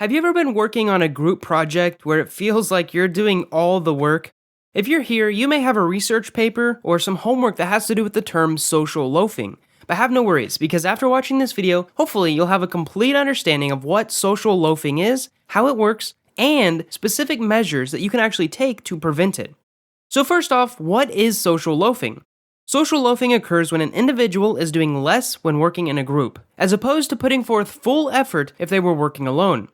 Have you ever been working on a group project where it feels like you're doing all the work? If you're here, you may have a research paper or some homework that has to do with the term social loafing. But have no worries, because after watching this video, hopefully you'll have a complete understanding of what social loafing is, how it works, and specific measures that you can actually take to prevent it. So first off, what is social loafing? Social loafing occurs when an individual is doing less when working in a group, as opposed to putting forth full effort if they were working alone.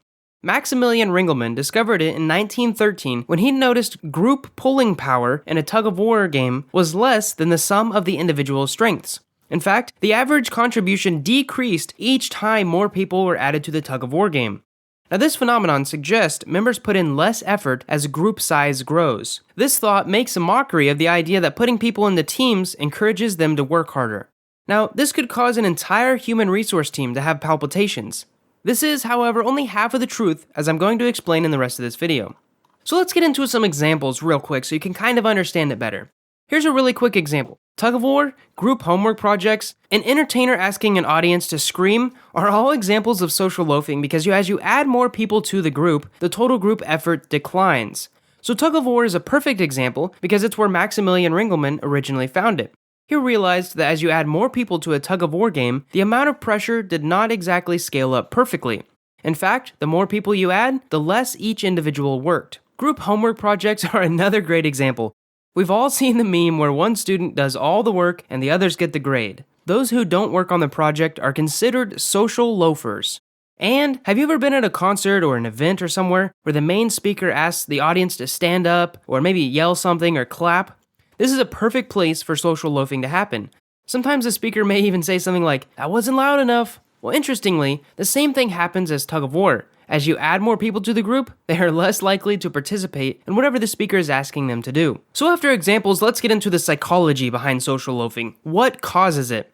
Maximilian Ringelmann discovered it in 1913 when he noticed group pulling power in a tug-of-war game was less than the sum of the individual strengths. In fact, the average contribution decreased each time more people were added to the tug-of-war game. Now, this phenomenon suggests members put in less effort as group size grows. This thought makes a mockery of the idea that putting people into teams encourages them to work harder. Now, this could cause an entire human resource team to have palpitations. This is, however, only half of the truth, as I'm going to explain in the rest of this video. So let's get into some examples real quick so you can kind of understand it better. Here's a really quick example. Tug-of-war, group homework projects, an entertainer asking an audience to scream are all examples of social loafing because as you add more people to the group, the total group effort declines. So tug-of-war is a perfect example because it's where Maximilian Ringelmann originally found it. He realized that as you add more people to a tug-of-war game, the amount of pressure did not exactly scale up perfectly. In fact, the more people you add, the less each individual worked. Group homework projects are another great example. We've all seen the meme where one student does all the work and the others get the grade. Those who don't work on the project are considered social loafers. And have you ever been at a concert or an event or somewhere where the main speaker asks the audience to stand up or maybe yell something or clap? This is a perfect place for social loafing to happen. Sometimes the speaker may even say something like, "That wasn't loud enough." Well, interestingly, the same thing happens as tug-of-war. As you add more people to the group, they are less likely to participate in whatever the speaker is asking them to do. So after examples, let's get into the psychology behind social loafing. What causes it?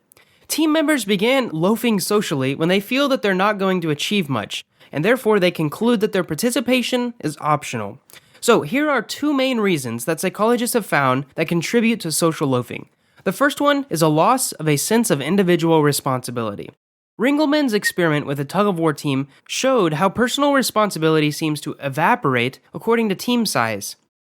Team members began loafing socially when they feel that they're not going to achieve much, and therefore they conclude that their participation is optional. So here are two main reasons that psychologists have found that contribute to social loafing. The first one is a loss of a sense of individual responsibility. Ringelmann's experiment with a tug-of-war team showed how personal responsibility seems to evaporate according to team size.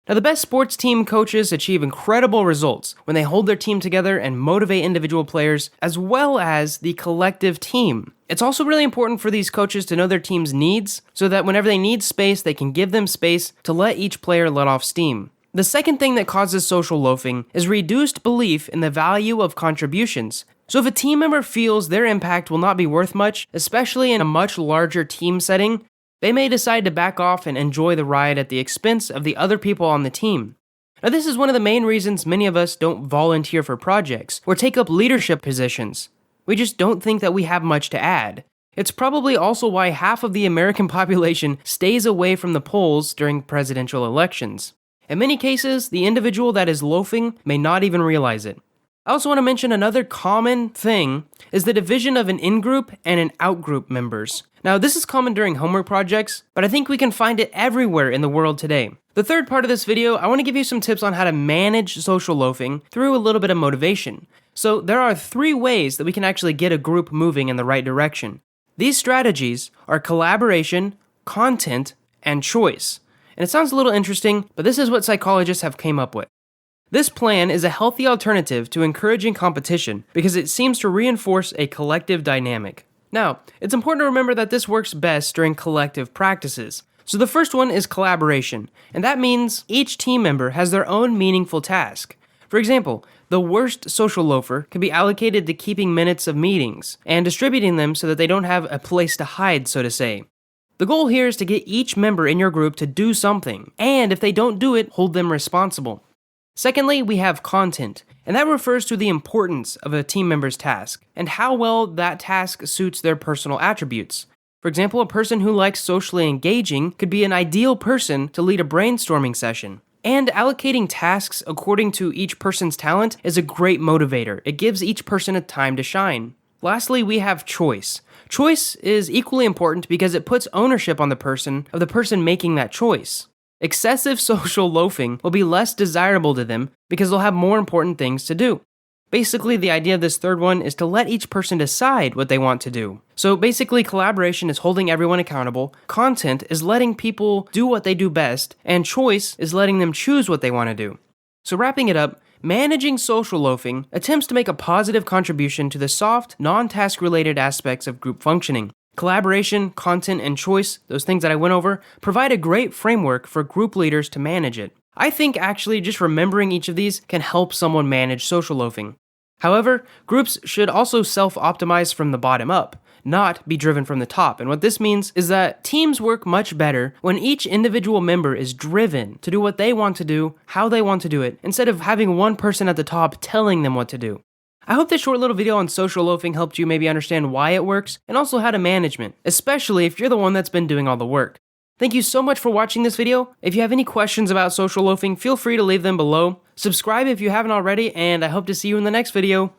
Now, the best sports team coaches achieve incredible results when they hold their team together and motivate individual players as well as the collective team. It's also really important for these coaches to know their team's needs so that whenever they need space, they can give them space to let each player let off steam. The second thing that causes social loafing is reduced belief in the value of contributions. So if a team member feels their impact will not be worth much, especially in a much larger team setting, they may decide to back off and enjoy the ride at the expense of the other people on the team. Now, this is one of the main reasons many of us don't volunteer for projects or take up leadership positions. We just don't think that we have much to add. It's probably also why half of the American population stays away from the polls during presidential elections. In many cases, the individual that is loafing may not even realize it. I also want to mention another common thing is the division of an in-group and an out-group members. Now, this is common during homework projects, but I think we can find it everywhere in the world today. The third part of this video, I want to give you some tips on how to manage social loafing through a little bit of motivation. So there are 3 ways that we can actually get a group moving in the right direction. These strategies are collaboration, content, and choice. And it sounds a little interesting, but this is what psychologists have came up with. This plan is a healthy alternative to encouraging competition because it seems to reinforce a collective dynamic. Now, it's important to remember that this works best during collective practices. So the first one is collaboration, and that means each team member has their own meaningful task. For example, the worst social loafer can be allocated to keeping minutes of meetings and distributing them so that they don't have a place to hide, so to say. The goal here is to get each member in your group to do something, and if they don't do it, hold them responsible. Secondly, we have content, and that refers to the importance of a team member's task and how well that task suits their personal attributes. For example, a person who likes socially engaging could be an ideal person to lead a brainstorming session. And allocating tasks according to each person's talent is a great motivator. It gives each person a time to shine. Lastly, we have choice. Choice is equally important because it puts ownership on the person making that choice. Excessive social loafing will be less desirable to them because they'll have more important things to do. Basically, the idea of this third one is to let each person decide what they want to do. So basically, collaboration is holding everyone accountable, content is letting people do what they do best, and choice is letting them choose what they want to do. So wrapping it up, managing social loafing attempts to make a positive contribution to the soft, non-task related aspects of group functioning. Collaboration, content, and choice, those things that I went over, provide a great framework for group leaders to manage it. I think actually just remembering each of these can help someone manage social loafing. However, groups should also self-optimize from the bottom up, not be driven from the top. And what this means is that teams work much better when each individual member is driven to do what they want to do, how they want to do it, instead of having one person at the top telling them what to do. I hope this short little video on social loafing helped you maybe understand why it works and also how to manage it, especially if you're the one that's been doing all the work. Thank you so much for watching this video. If you have any questions about social loafing, feel free to leave them below. Subscribe if you haven't already, and I hope to see you in the next video.